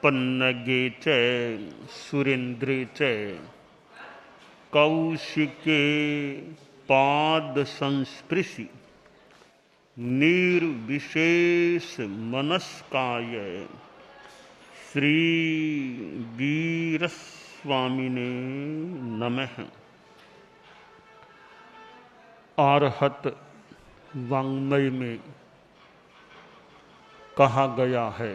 पन्नगे च सुरेन्द्रे च कौशिके पाद संस्पृशि निर्विशेष मनस्काय श्री वीरस्वामिने नमः। आरहत वाङ्मय में कहा गया है,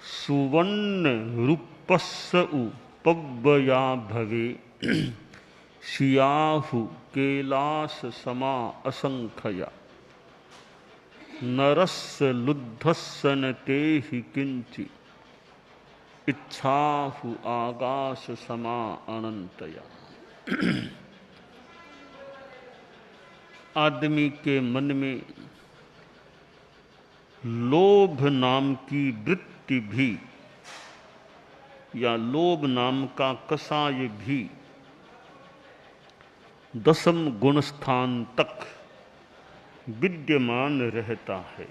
सुवर्ण रूपस्य उपव्यया भवे शियाहु कैलास समा असंख्या नरस्य लुद्धस्य न तेहि किंचि इच्छाहु आकाश समा अनंतया। आदमी के मन में लोभ नाम की वृत्ति भी या लोभ नाम का कसाय भी दसम गुण स्थान तक विद्यमान रहता है।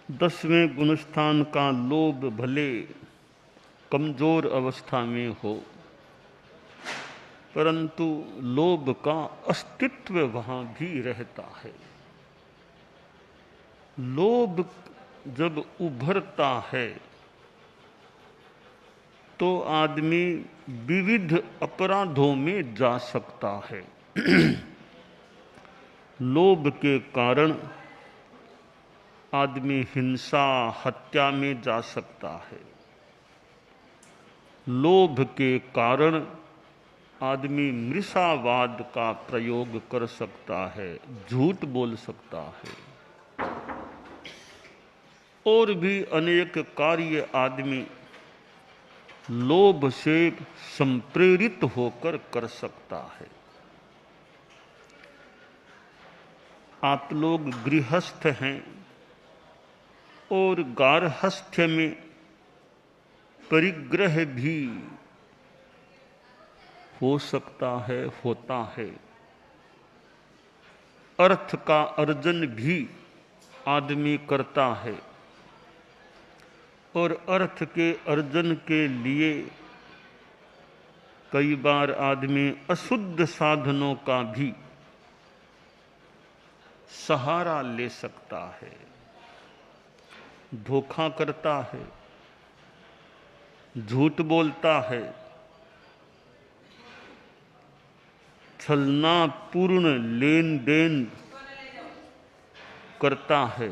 10वें गुणस्थान का लोभ भले कमजोर अवस्था में हो, परंतु लोभ का अस्तित्व वहां भी रहता है। लोभ जब उभरता है तो आदमी विविध अपराधों में जा सकता है। लोभ के कारण आदमी हिंसा हत्या में जा सकता है। लोभ के कारण आदमी मृषावाद का प्रयोग कर सकता है, झूठ बोल सकता है, और भी अनेक कार्य आदमी लोभ से संप्रेरित होकर कर सकता है। आप लोग गृहस्थ हैं और गार्हस्थ्य में परिग्रह भी हो सकता है, होता है। अर्थ का अर्जन भी आदमी करता है और अर्थ के अर्जन के लिए कई बार आदमी अशुद्ध साधनों का भी सहारा ले सकता है, धोखा करता है, झूठ बोलता है, छलनापूर्ण लेन देन करता है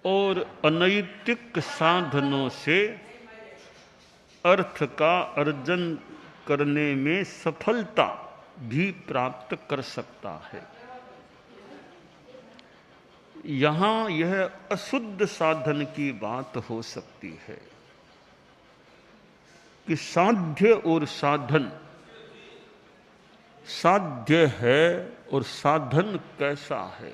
और अनैतिक साधनों से अर्थ का अर्जन करने में सफलता भी प्राप्त कर सकता है। यहाँ यह अशुद्ध साधन की बात हो सकती है कि साध्य और साधन, साध्य है और साधन कैसा है।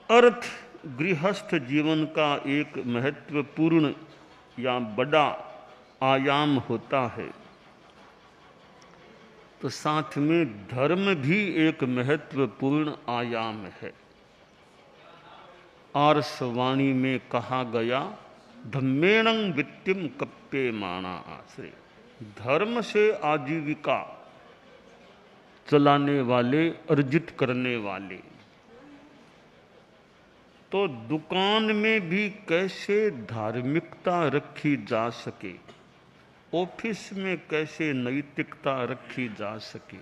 अर्थ गृहस्थ जीवन का एक महत्वपूर्ण या बड़ा आयाम होता है, तो साथ में धर्म भी एक महत्वपूर्ण आयाम है। आर्षवाणी में कहा गया, धम्मेणं वित्तिम कप्पे माणा आश्रय। धर्म से आजीविका चलाने वाले, अर्जित करने वाले, तो दुकान में भी कैसे धार्मिकता रखी जा सके, ऑफिस में कैसे नैतिकता रखी जा सके।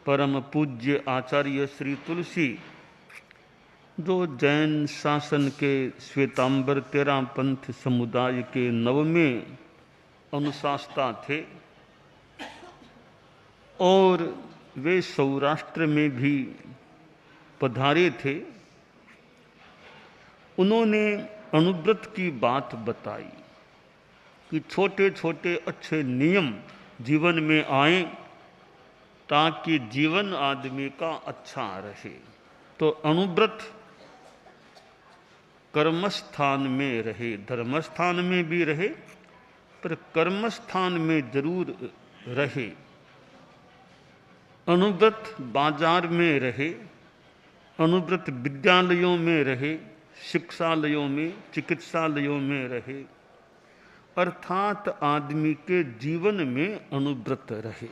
परम पूज्य आचार्य श्री तुलसी, जो जैन शासन के श्वेतांबर तेरा पंथ समुदाय के 9वें अनुशास्ता थे और वे सौराष्ट्र में भी पधारे थे, उन्होंने अनुव्रत की बात बताई कि छोटे छोटे अच्छे नियम जीवन में आए ताकि जीवन आदमी का अच्छा रहे। तो अनुव्रत कर्मस्थान में रहे, धर्मस्थान में भी रहे, पर कर्मस्थान में जरूर रहे। अनुव्रत बाजार में रहे, अनुव्रत विद्यालयों में रहे, शिक्षालयों में, चिकित्सालयों में रहे, अर्थात आदमी के जीवन में अनुव्रत रहे।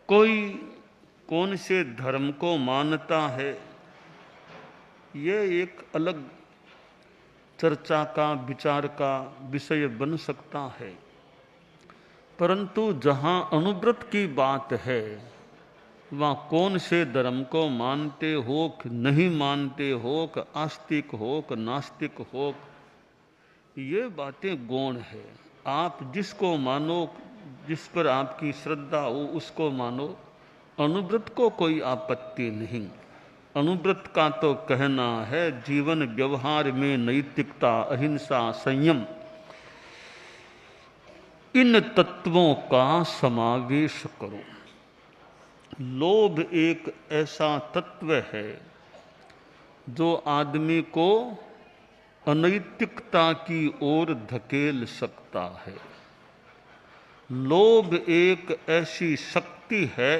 कोई कौन से धर्म को मानता है, यह एक अलग चर्चा का, विचार का विषय बन सकता है, परंतु जहाँ अनुव्रत की बात है वहाँ कौन से धर्म को मानते हो कि नहीं मानते हो, कि आस्तिक हो कि नास्तिक हो, ये बातें गौण है। आप जिसको मानो, जिस पर आपकी श्रद्धा हो उसको मानो, अनुव्रत को कोई आपत्ति नहीं। अनुव्रत का तो कहना है जीवन व्यवहार में नैतिकता, अहिंसा, संयम, इन तत्वों का समावेश करो। लोभ एक ऐसा तत्व है जो आदमी को अनैतिकता की ओर धकेल सकता है। लोभ एक ऐसी शक्ति है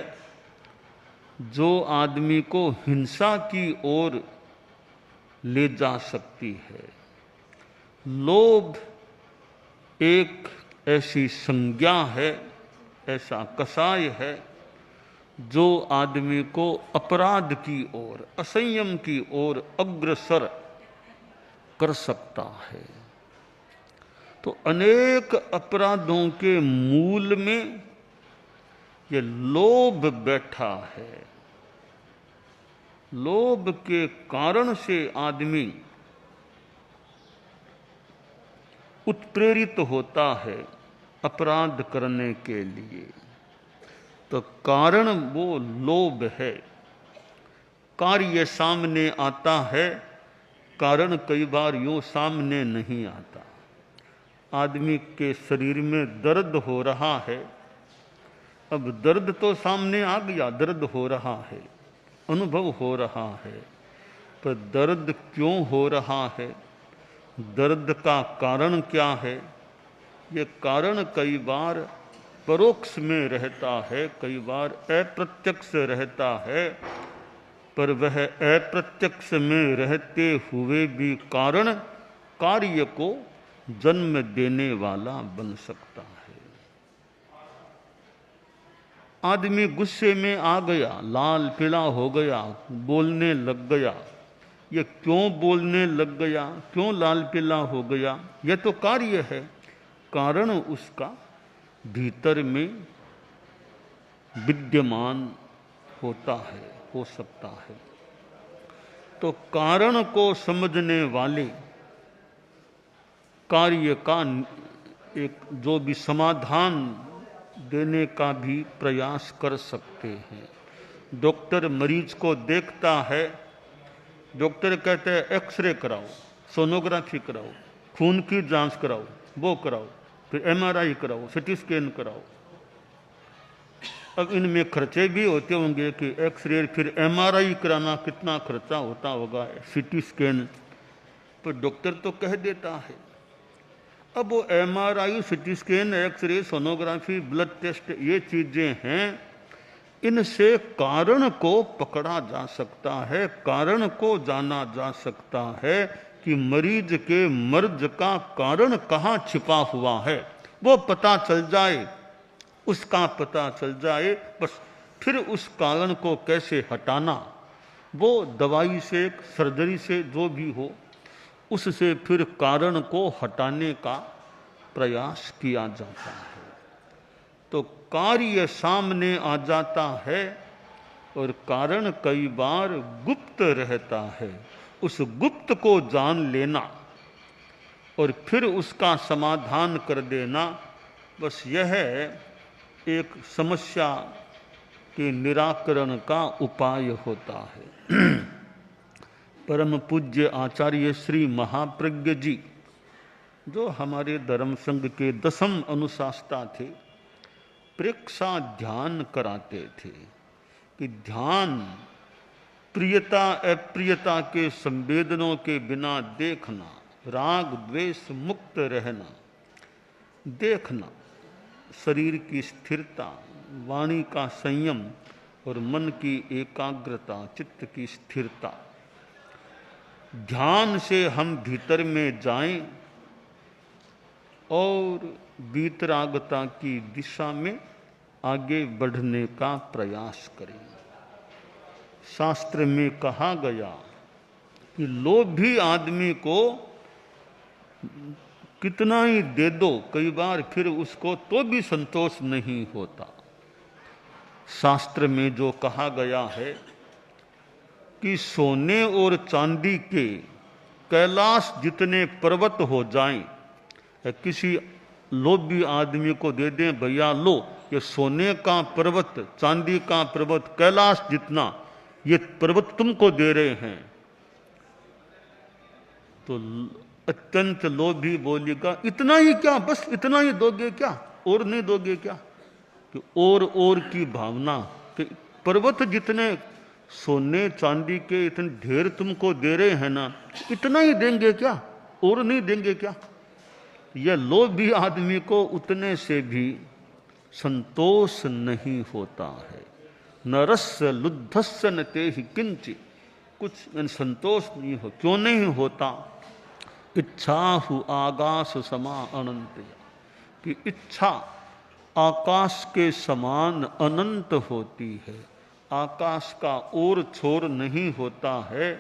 जो आदमी को हिंसा की ओर ले जा सकती है। लोभ एक ऐसी संज्ञा है, ऐसा कसाय है जो आदमी को अपराध की ओर, असंयम की ओर अग्रसर कर सकता है। तो अनेक अपराधों के मूल में ये लोभ बैठा है। लोभ के कारण से आदमी उत्प्रेरित होता है अपराध करने के लिए। तो कारण वो लोभ है। कार्य सामने आता है, कारण कई बार यूं सामने नहीं आता। आदमी के शरीर में दर्द हो रहा है, अब दर्द तो सामने आ गया, दर्द हो रहा है, अनुभव हो रहा है, पर दर्द क्यों हो रहा है, दर्द का कारण क्या है, ये कारण कई बार परोक्ष में रहता है, कई बार अप्रत्यक्ष रहता है, पर वह अप्रत्यक्ष में रहते हुए भी कारण कार्य को जन्म देने वाला बन सकता है। आदमी गुस्से में आ गया, लाल पीला हो गया, बोलने लग गया। ये क्यों बोलने लग गया, क्यों लाल पीला हो गया, यह तो कार्य है। कारण उसका भीतर में विद्यमान होता है, हो सकता है। तो कारण को समझने वाले कार्य का एक जो भी समाधान देने का भी प्रयास कर सकते हैं। डॉक्टर मरीज को देखता है, डॉक्टर कहते हैं एक्सरे कराओ, सोनोग्राफी कराओ, खून की जांच कराओ, वो कराओ, फिर एमआरआई कराओ, सिटी स्कैन कराओ। अब इनमें खर्चे भी होते होंगे कि एक्सरे फिर एमआरआई कराना कितना खर्चा होता होगा, सिटी स्कैन, पर डॉक्टर तो कह देता है। अब वो MRI, CT scan, X-ray, sonography, blood test, ये चीजें हैं, इनसे कारण को पकड़ा जा सकता है, कारण को जाना जा सकता है कि मरीज के मर्ज का कारण कहाँ छिपा हुआ है, वो पता चल जाए, उसका पता चल जाए, बस फिर उस कारण को कैसे हटाना, वो दवाई से, सर्जरी से, जो भी हो, उससे फिर कारण को हटाने का प्रयास किया जाता है। तो कार्य सामने आ जाता है और कारण कई बार गुप्त रहता है। उस गुप्त को जान लेना और फिर उसका समाधान कर देना, बस यह एक समस्या के निराकरण का उपाय होता है। परम पूज्य आचार्य श्री महाप्रज्ञ जी, जो हमारे धर्म संघ के 10वें अनुशास्ता थे, प्रेक्षा ध्यान कराते थे कि ध्यान प्रियता अप्रियता के संवेदनों के बिना देखना, राग द्वेष मुक्त रहना, देखना शरीर की स्थिरता, वाणी का संयम और मन की एकाग्रता, चित्त की स्थिरता। ध्यान से हम भीतर में जाएं और वीतरागता की दिशा में आगे बढ़ने का प्रयास करें। शास्त्र में कहा गया कि लोभी आदमी को कितना ही दे दो, कई बार फिर उसको तो भी संतोष नहीं होता। शास्त्र में जो कहा गया है कि सोने और चांदी के कैलाश जितने पर्वत हो जाएं, किसी लोभी आदमी को दे दें, भैया लो ये सोने का पर्वत, चांदी का पर्वत, कैलाश जितना ये पर्वत तुमको दे रहे हैं, तो अत्यंत लोभी बोलेगा इतना ही क्या, बस इतना ही दोगे क्या, और नहीं दोगे क्या? कि और की भावना कि पर्वत जितने सोने चांदी के इतने ढेर तुमको दे रहे हैं ना, इतना ही देंगे क्या, और नहीं देंगे क्या? यह लोभी आदमी को उतने से भी संतोष नहीं होता है। नरस्य लुद्धस्य न तेहि किंचित्, कुछ संतोष नहीं हो। क्यों नहीं होता? इच्छाहु आकाश समा अनंत, कि इच्छा आकाश के समान अनंत होती है। आकाश का और छोर नहीं होता है।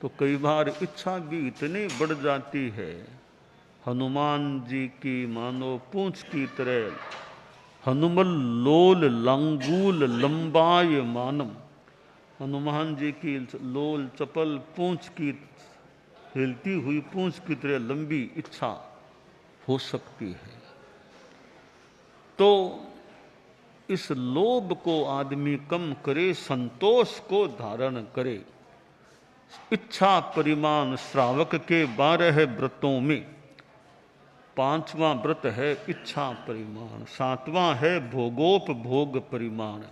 तो कई बार इच्छा भी इतनी बढ़ जाती है। हनुमान जी की मानो पूंछ की तरह, हनुमल लोल लंगूल लंबाय मानम, हनुमान जी की लोल चपल पूंछ की हिलती हुई पूंछ की तरह लंबी इच्छा हो सकती है। तो इस लोभ को आदमी कम करे, संतोष को धारण करे। इच्छा परिमाण श्रावक के 12 व्रतों में 5वां व्रत है इच्छा परिमाण, 7वां है भोगोपभोग परिमाण।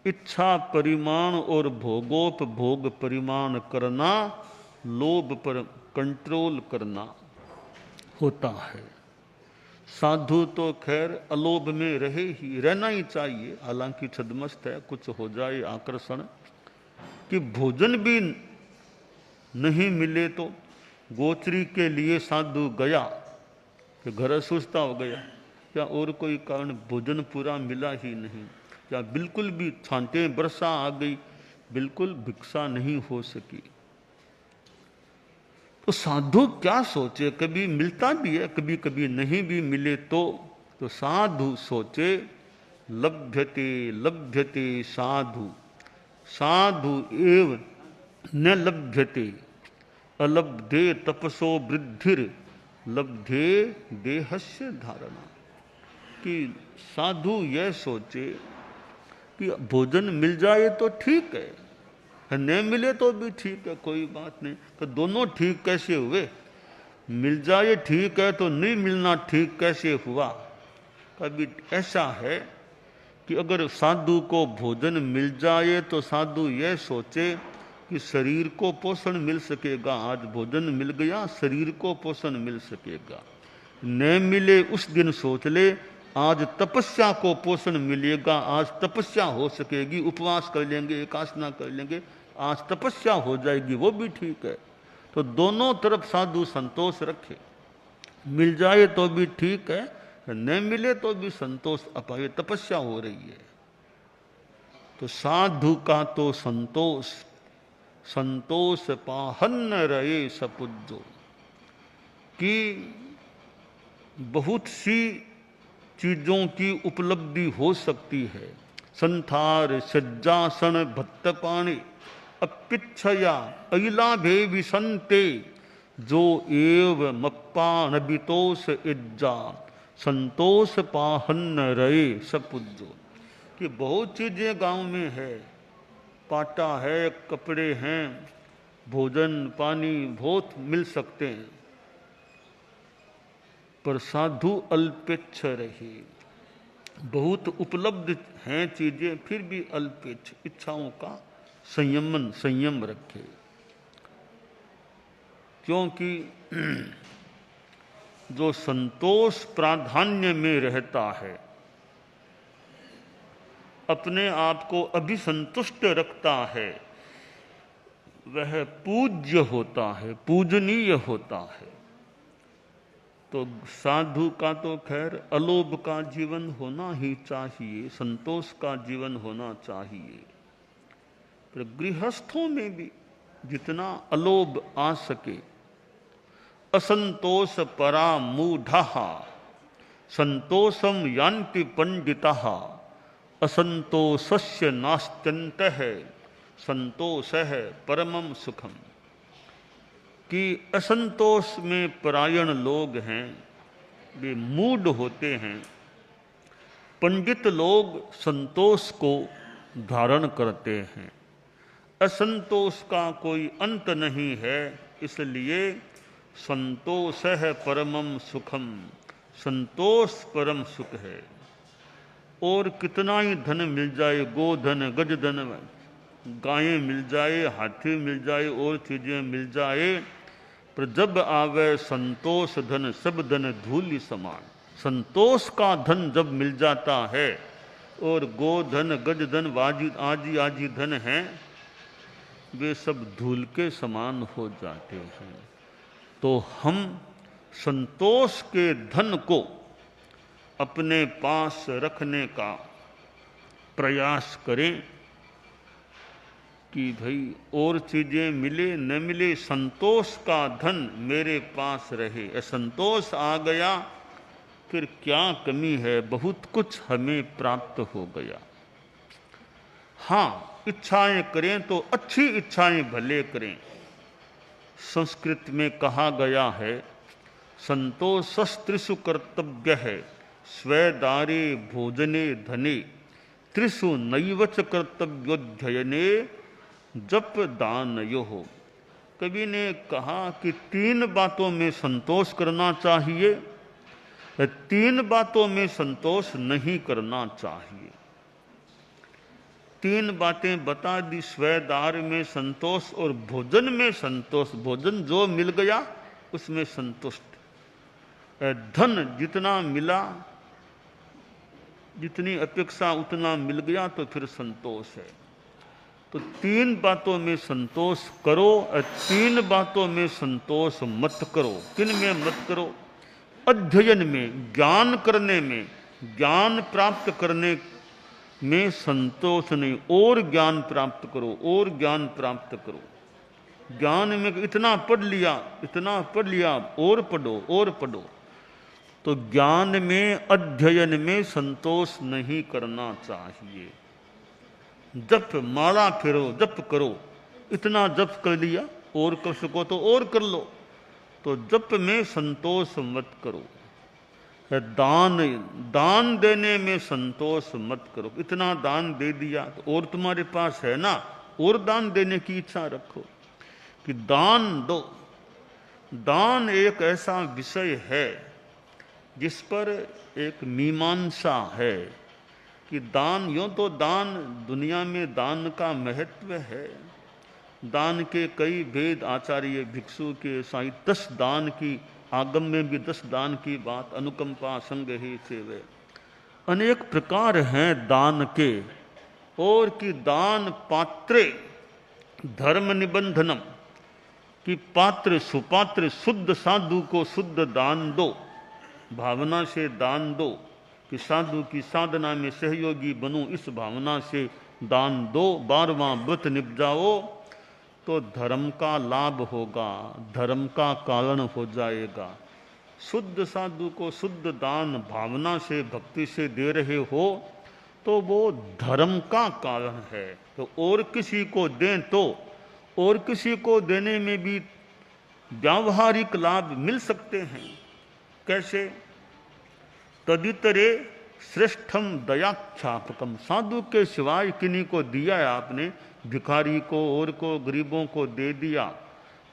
इच्छा परिमाण और भोगोपभोग परिमाण करना लोभ पर कंट्रोल करना होता है। साधु तो खैर अलोभ में रहे ही, रहना ही चाहिए, हालांकि छद्मस्त है, कुछ हो जाए आकर्षण कि भोजन भी नहीं मिले तो गोचरी के लिए साधु गया कि घर सुस्ता हो गया, या और कोई कारण भोजन पूरा मिला ही नहीं, या बिल्कुल भी छांटे वर्षा आ गई, बिल्कुल भिक्षा नहीं हो सकी। तो साधु क्या सोचे, कभी मिलता भी है, कभी कभी नहीं भी मिले तो साधु सोचे लभ्यते लभ्यते साधु, साधु एव न लभ्यते, अलब्धे तपसो वृद्धिर लब्धे देहस्य धारणा। कि साधु यह सोचे कि भोजन मिल जाए तो ठीक है, नहीं मिले तो भी ठीक है, कोई बात नहीं। तो दोनों ठीक कैसे हुए? मिल जाए ठीक है तो नहीं मिलना ठीक कैसे हुआ? कभी ऐसा है कि अगर साधु को भोजन मिल जाए तो साधु यह सोचे कि शरीर को पोषण मिल सकेगा, आज भोजन मिल गया, शरीर को पोषण मिल सकेगा। न मिले उस दिन सोच ले आज तपस्या को पोषण मिलेगा, आज तपस्या हो सकेगी, उपवास कर लेंगे, एकासना कर लेंगे, आज तपस्या हो जाएगी, वो भी ठीक है। तो दोनों तरफ साधु संतोष रखे, मिल जाए तो भी ठीक है, न मिले तो भी संतोष अपाए, तपस्या हो रही है। तो साधु का तो संतोष, संतोष पाहन रहे सपुजो, कि बहुत सी चीजों की उपलब्धि हो सकती है। संथार सज्जासन भत्त पाणी अपिच्छया अइलाभे विसंते, जो एव मप्पानबितोष इज्जा संतोष पाहन रहे सपुजो। कि बहुत चीजें गांव में है, पाटा है, कपड़े हैं, भोजन पानी बहुत मिल सकते हैं, पर साधु अल्पेच्छ रहे। बहुत उपलब्ध हैं चीजें, फिर भी अल्पेच्छ, इच्छाओं का संयम रखे। क्योंकि जो संतोष प्राधान्य में रहता है अपने आप को अभिसंतुष्ट रखता है, वह पूज्य होता है, पूजनीय होता है। तो साधु का तो खैर अलोभ का जीवन होना ही चाहिए, संतोष का जीवन होना चाहिए। पर गृहस्थों में भी जितना अलोभ आ सके, असंतोष परा मूढ़ः संतोषम यान्ति पंडितः असंतोषस्य नास्त्यन्तः संतोषः परमं सुखम। कि असंतोष में परायण लोग हैं, वे मूढ़ होते हैं। पंडित लोग संतोष को धारण करते हैं। असंतोष का कोई अंत नहीं है, इसलिए संतोष है परमम सुखम, संतोष परम सुख है। और कितना ही धन मिल जाए, गोधन गजधन, गायें मिल जाए, हाथी मिल जाए, और चीजें मिल जाए, पर जब आवे संतोष धन सब धन धूलि समान। संतोष का धन जब मिल जाता है, और गोधन गजधन आजी आजी धन हैं, वे सब धूल के समान हो जाते हैं। तो हम संतोष के धन को अपने पास रखने का प्रयास करें कि भाई और चीजें मिले न मिले, संतोष का धन मेरे पास रहे। असंतोष आ गया फिर क्या कमी है, बहुत कुछ हमें प्राप्त हो गया। हाँ, इच्छाएं करें तो अच्छी इच्छाएं भले करें। संस्कृत में कहा गया है, संतोषस्त्रिषु कर्तव्य है, स्वेदारे भोजने धने, त्रिषु नैवच कर्तव्योध्ययने जप दान यो हो। कवि ने कहा कि 3 बातों में संतोष करना चाहिए, 3 बातों में संतोष नहीं करना चाहिए। 3 बातें बता दी, स्वेदार में संतोष और भोजन में संतोष। भोजन जो मिल गया उसमें संतुष्ट। धन जितना मिला, जितनी अपेक्षा उतना मिल गया तो फिर संतोष है। तो 3 बातों में संतोष करो, 3 बातों में संतोष मत करो। किन में मत करो? अध्ययन में, ज्ञान करने में, ज्ञान प्राप्त करने में संतोष नहीं, और ज्ञान प्राप्त करो, और ज्ञान प्राप्त करो। ज्ञान में इतना पढ़ लिया, इतना पढ़ लिया, और पढ़ो, और पढ़ो। तो ज्ञान में, अध्ययन में संतोष नहीं करना चाहिए। जप, माला फेरो, जप करो, इतना जप कर लिया, और कर सको तो और कर लो। तो जप में संतोष मत करो। दान देने में संतोष मत करो। इतना दान दे दिया तो और तुम्हारे पास है ना, और दान देने की इच्छा रखो कि दान दो। दान एक ऐसा विषय है जिस पर एक मीमांसा है कि दान, यूं तो दान, दुनिया में दान का महत्व है। दान के कई भेद, आचार्य भिक्षु के साई 10 दान की, आगम में भी 10 दान की बात, अनुकंपा संग ही सेवे, अनेक प्रकार हैं दान के। और कि दान पात्रे धर्म निबंधनम, कि पात्र सुपात्र शुद्ध साधु को शुद्ध दान दो, भावना से दान दो कि साधु की साधना में सहयोगी बनूं, इस भावना से दान दो। 12वां व्रत निपजाओ तो धर्म का लाभ होगा, धर्म का कारण हो जाएगा। शुद्ध साधु को शुद्ध दान भावना से, भक्ति से दे रहे हो तो वो धर्म का कारण है। तो और किसी को दें तो, और किसी को देने में भी व्यावहारिक लाभ मिल सकते हैं। कैसे? तदितरे श्रेष्ठम दयाख्यापकम, साधु के सिवाय किन्हीं को दिया है आपने, भिखारी को और को, गरीबों को दे दिया,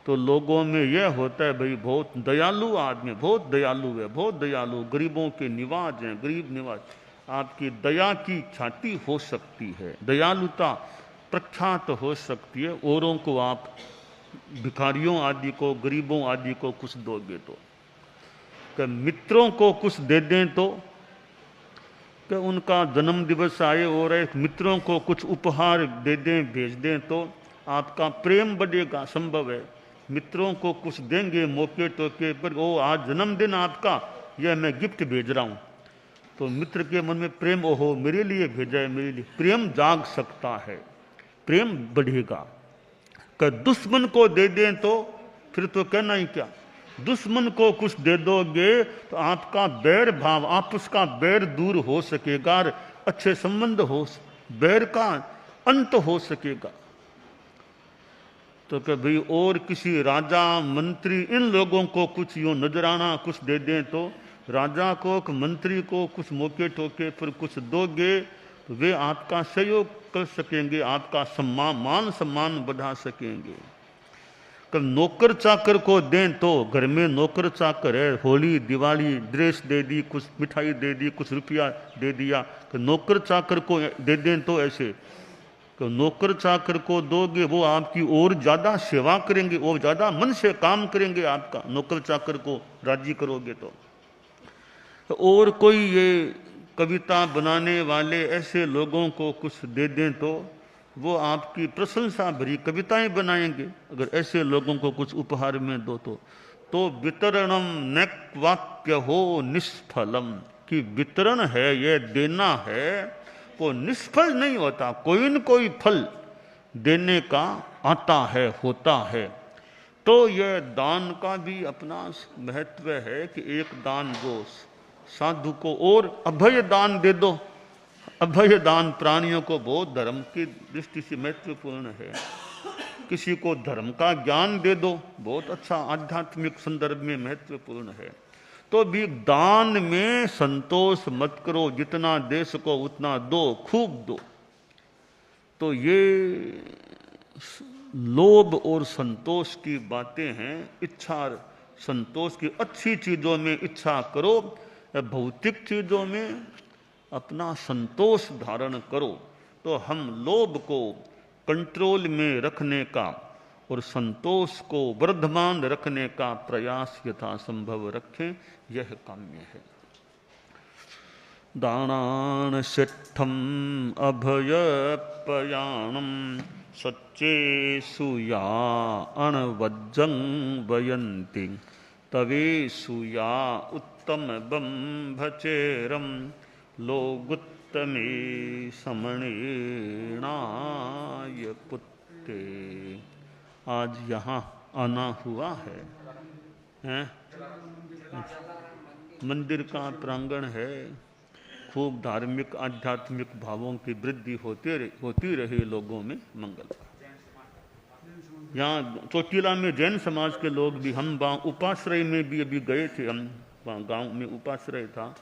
तो लोगों में यह होता है भाई बहुत दयालु आदमी, बहुत दयालु है, बहुत दयालु, गरीबों के निवाज हैं, गरीब निवाज। आपकी दया की ख्याति हो सकती है, दयालुता प्रख्यात हो सकती है। औरों को आप, भिखारियों आदि को, गरीबों आदि को कुछ दोगे तो, मित्रों को कुछ दे दें कि उनका जन्म दिवस आए और एक मित्रों को कुछ उपहार दे दें, भेज दें तो आपका प्रेम बढ़ेगा। संभव है मित्रों को कुछ देंगे मौके टोके पर, ओ आज जन्मदिन आपका, यह मैं गिफ्ट भेज रहा हूँ, तो मित्र के मन में प्रेम, ओहो मेरे लिए भेजा है, मेरे लिए, प्रेम जाग सकता है, प्रेम बढ़ेगा। कि दुश्मन को दे दें तो फिर तो कहना ही क्या, दुश्मन को कुछ दे दोगे तो आपका बैर भाव, आपस का बैर दूर हो सकेगा और अच्छे संबंध हो, बैर का अंत हो सकेगा। तो कभी और किसी राजा मंत्री इन लोगों को कुछ यूँ नजराना कुछ दे दें तो राजा को मंत्री को कुछ मौके टोके पर कुछ दोगे तो वे आपका सहयोग कर सकेंगे, आपका सम्मान, मान सम्मान बढ़ा सकेंगे। कब नौकर चाकर को दें तो घर में नौकर चाकर है, होली दिवाली ड्रेस दे दी, कुछ मिठाई दे दी, कुछ रुपया दे दिया, तो नौकर चाकर को दे दें तो ऐसे, तो नौकर चाकर को दोगे वो आपकी और ज़्यादा सेवा करेंगे, और ज़्यादा मन से काम करेंगे आपका, नौकर चाकर को राजी करोगे तो। और कोई ये कविता बनाने वाले ऐसे लोगों को कुछ दे दें तो वो आपकी प्रशंसा भरी कविताएं बनाएंगे, अगर ऐसे लोगों को कुछ उपहार में दो तो वितरणम न वाक्य हो निष्फलम, कि वितरण है, ये देना है, वो निष्फल नहीं होता, कोई न कोई फल देने का आता है, होता है। तो यह दान का भी अपना महत्व है कि एक दान दो साधु को, और अभय दान दे दो, अभय दान प्राणियों को बहुत धर्म की दृष्टि से महत्वपूर्ण है। किसी को धर्म का ज्ञान दे दो, बहुत अच्छा, आध्यात्मिक संदर्भ में महत्वपूर्ण है। तो भी दान में संतोष मत करो, जितना दे सको उतना दो, खूब दो। तो ये लोभ और संतोष की बातें हैं। इच्छा संतोष की, अच्छी चीजों में इच्छा करो, भौतिक चीजों में अपना संतोष धारण करो। तो हम लोभ को कंट्रोल में रखने का और संतोष को वर्धमान रखने का प्रयास यथासंभव रखें, यह काम्य है। दानान शिष्ठम अभयपयाणम सच्चे सुया अणवज्जं वयन्ति तवे सुया उत्तम बंभचेरम लोगुत्तमे समणेणाय पुत्ते। आज यहाँ आना हुआ है, मंदिर का प्रांगण है, खूब धार्मिक आध्यात्मिक भावों की वृद्धि होती रही, लोगों में मंगल। यहाँ चोटीला में जैन समाज के लोग भी, हम वहाँ उपाश्रय में भी अभी गए थे, हम वहाँ गांव में उपाश्रय था,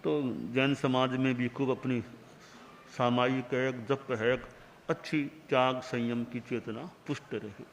तो जैन समाज में भी खूब अपनी सामायिक है, जप है, अच्छी त्याग संयम की चेतना पुष्ट रही।